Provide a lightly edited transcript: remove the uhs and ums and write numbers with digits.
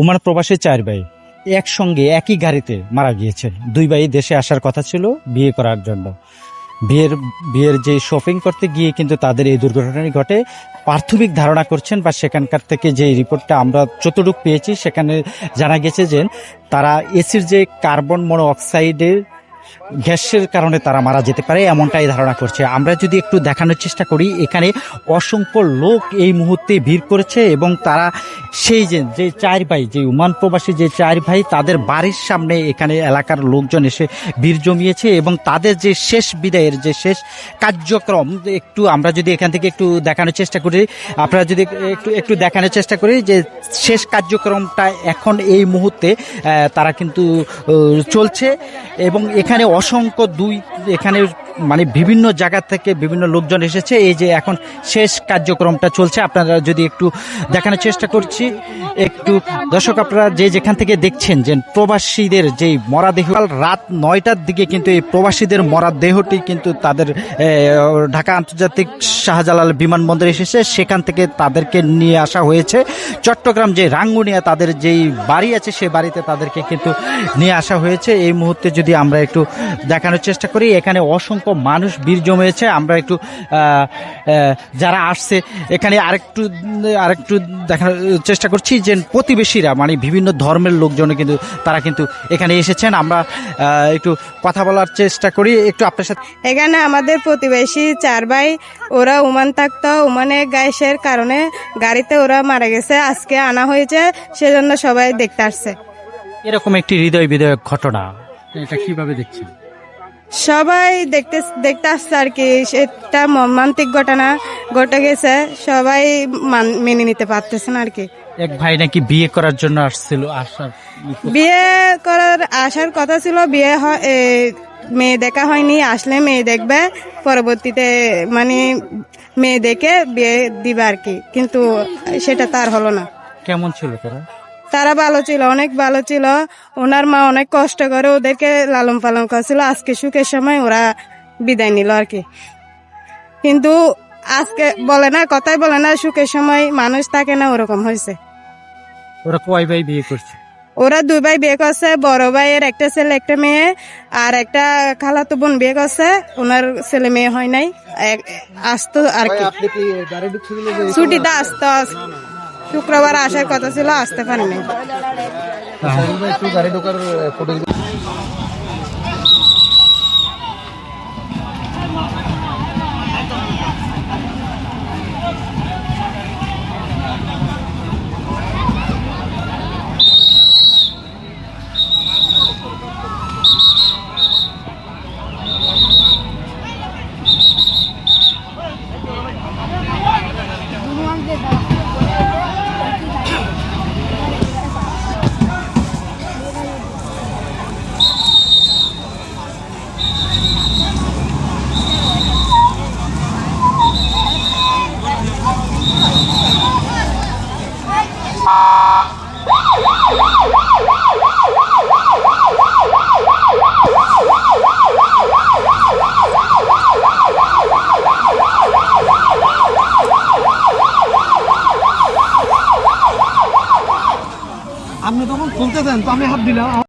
Oman প্রবাসী 4 ভাই একসঙ্গে একই গাড়িতে মারা গিয়েছে। 2 ভাই দেশে আসার কথা ছিল বিয়ে করার জন্য। বিয়ের যে শপিং করতে গিয়ে কিন্তু তাদের এই দুর্ঘটনাটি ঘটে। প্রাথমিক ধারণা করছেন বা সেখানকার থেকে যে রিপোর্টটা আমরা যতটুকু পেয়েছি সেখানে জানা গেছে যে তারা এসির যে কার্বন মনোঅক্সাইডের গ্যাসের কারণে তারা মারা যেতে পারে, এমনটাই ধারণা করছে। আমরা যদি একটু দেখানোর চেষ্টা করি, এখানে অসংখ্য লোক এই মুহূর্তে ভিড় করেছে এবং তারা সেই যে 4 ভাই, যে ওমান প্রবাসী যে 4 ভাই, তাদের বাড়ির সামনে এখানে এলাকার লোকজন এসে ভিড় জমিয়েছে এবং তাদের যে শেষ বিদায়ের যে শেষ কার্যক্রম একটু আমরা যদি এখান থেকে একটু দেখানোর চেষ্টা করি, আপনারা যদি একটু দেখানোর চেষ্টা করি যে শেষ কার্যক্রমটা এখন এই মুহূর্তে তারা কিন্তু চলছে এবং এখানে অসংখ্য এখানে মানে বিভিন্ন জায়গা থেকে বিভিন্ন লোকজন এসেছে। এই যে এখন শেষ কার্যক্রমটা চলছে, আপনারা যদি একটু দেখানোর চেষ্টা করছি একটু দর্শক, আপনারা যেখান থেকে দেখছেন যে প্রবাসীদের যেই মরাদেহ, রাত 9টার দিকে কিন্তু এই প্রবাসীদের মরাদেহটি কিন্তু তাদের ঢাকা আন্তর্জাতিক শাহজালাল বিমানবন্দরে এসেছে। সেখান থেকে তাদেরকে নিয়ে আসা হয়েছে চট্টগ্রাম যে রাঙ্গুনিয়া তাদের যেই বাড়ি আছে সেই বাড়িতে তাদেরকে কিন্তু নিয়ে আসা হয়েছে। এই মুহূর্তে যদি আমরা একটু দেখানোর চেষ্টা করি, এখানে অসংখ্য মানুষ ভিড় জমেছে। আমরা একটু যারা আসছে এখানে আরেকটু দেখানোর চেষ্টা করছি যে প্রতিবেশীরা মানে বিভিন্ন ধর্মের লোকজন কিন্তু তারা কিন্তু এখানে এসেছেন। আমরা একটু কথা বলার চেষ্টা করি একটু আপনার সাথে। এখানে আমাদের প্রতিবেশী 4 ভাই, ওরা ওমান থাকতো, ওমানে গ্যাসের কারণে গাড়িতে ওরা মারা গেছে, আজকে আনা হয়েছে, সেজন্য সবাই দেখতে আসছে। এরকম একটি হৃদয় বিদায়ক ঘটনা, এটা কিভাবে দেখছেন? সবাই দেখতে আসছে আর কি, সেটা মর্মান্তিক ঘটনা ঘটে গেছে, সবাই মেনে নিতে পারতেছে না আর কি। এক ভাই নাকি বিয়ে করার জন্য বিয়ে করার আসার কথা ছিল, মেয়ে দেখা হয়নি, আসলে মেয়ে দেখবে, পরবর্তীতে মানে মেয়ে দেখে বিয়ে দিবে আর কি, কিন্তু সেটা তার হলো না। কেমন ছিল তারা ভালো ছিল, অনেক ভালো ছিল। ওনার মা অনেক কষ্ট করে ওদেরকে লালন পালন করেছিল, আজকে সুখের সময় ওরা বিদায় নিল আর কি। কিন্তু আজকে কথাই বলে না সুখের সময় মানুষ থাকে না, ওরকম হয়েছে। ওরা কয় ভাই বিয়ে করছে? ওরা 2 ভাই বিয়ে করছে, বড় ভাইয়ের একটা ছেলে একটা মেয়ে, আর একটা খালাতো বোন বিয়ে করছে, ওনার ছেলে মেয়ে হয় নাই, আসতো আর কি, ছুটিতে আসতো। শুক্রবার আসার কথা ছিল, আসতে পারেনি। আপনি তখন খুলতে দেন তো আমি হাত দিলাম।